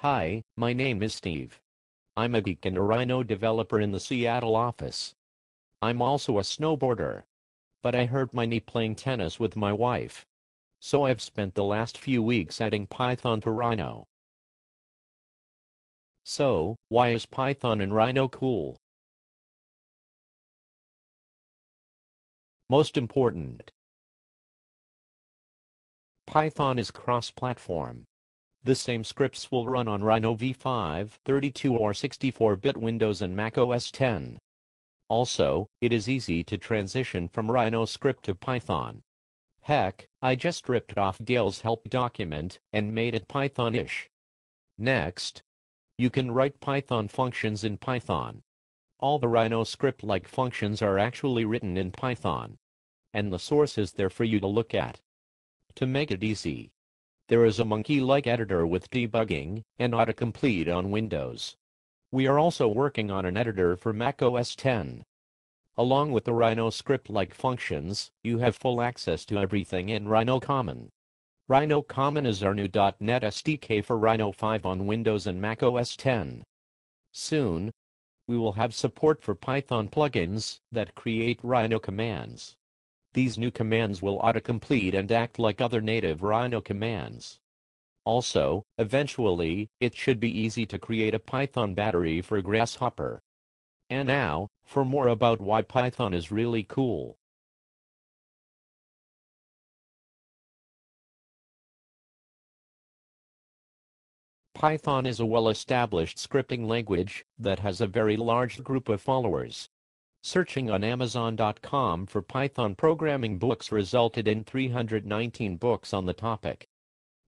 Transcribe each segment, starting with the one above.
Hi, my name is Steve. I'm a geek and a Rhino developer in the Seattle office. I'm also a snowboarder. But I hurt my knee playing tennis with my wife. So I've spent the last few weeks adding Python to Rhino. So, why is Python and Rhino cool? Most important, Python is cross-platform. The same scripts will run on Rhino v5, 32 or 64-bit Windows and Mac OS X. Also, it is easy to transition from Rhino script to Python. Heck, I just ripped off Dale's help document and made it Python-ish. Next, you can write Python functions in Python. All the Rhino script-like functions are actually written in Python. And the source is there for you to look at. To make it easy, there is a monkey-like editor with debugging and autocomplete on Windows. We are also working on an editor for Mac OS X. Along with the Rhino script-like functions, you have full access to everything in Rhino Common. Rhino Common is our new .NET SDK for Rhino 5 on Windows and Mac OS X. Soon, we will have support for Python plugins that create Rhino commands. These new commands will autocomplete and act like other native Rhino commands. Also, eventually, it should be easy to create a Python battery for Grasshopper. And now, for more about why Python is really cool. Python is a well-established scripting language that has a very large group of followers. Searching on Amazon.com for Python programming books resulted in 319 books on the topic.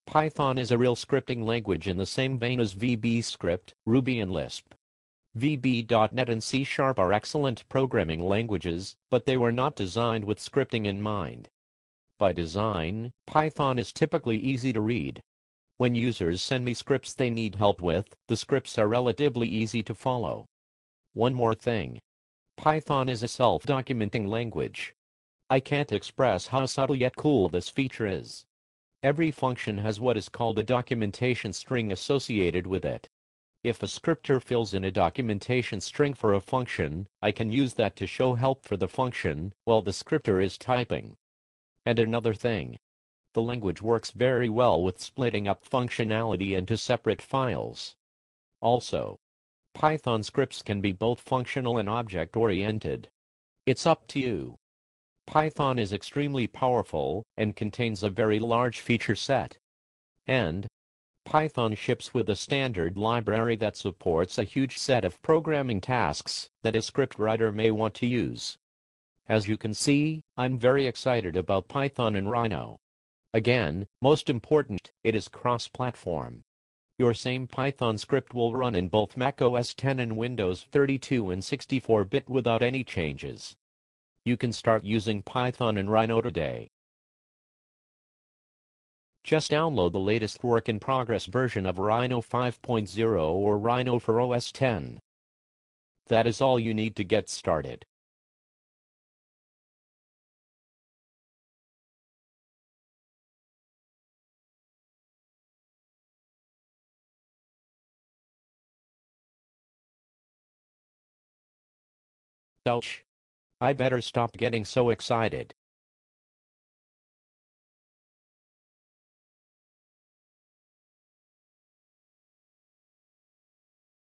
Python is a real scripting language in the same vein as VB Ruby and Lisp. VB.NET and C# are excellent programming languages, but they were not designed with scripting in mind. By design, Python is typically easy to read. When users send me scripts they need help with, the scripts are relatively easy to follow. One more thing. Python is a self-documenting language. I can't express how subtle yet cool this feature is. Every function has what is called a documentation string associated with it. If a scripter fills in a documentation string for a function, I can use that to show help for the function while the scripter is typing. And another thing. The language works very well with splitting up functionality into separate files. Also, Python scripts can be both functional and object-oriented. It's up to you. Python is extremely powerful and contains a very large feature set. And Python ships with a standard library that supports a huge set of programming tasks that a scriptwriter may want to use. As you can see, I'm very excited about Python and Rhino. Again, most important, it is cross-platform. Your same Python script will run in both Mac OS X and Windows 32 and 64-bit without any changes. You can start using Python and Rhino today. Just download the latest work-in-progress version of Rhino 5.0 or Rhino for OS X. That is all you need to get started. Ouch. I better stop getting so excited.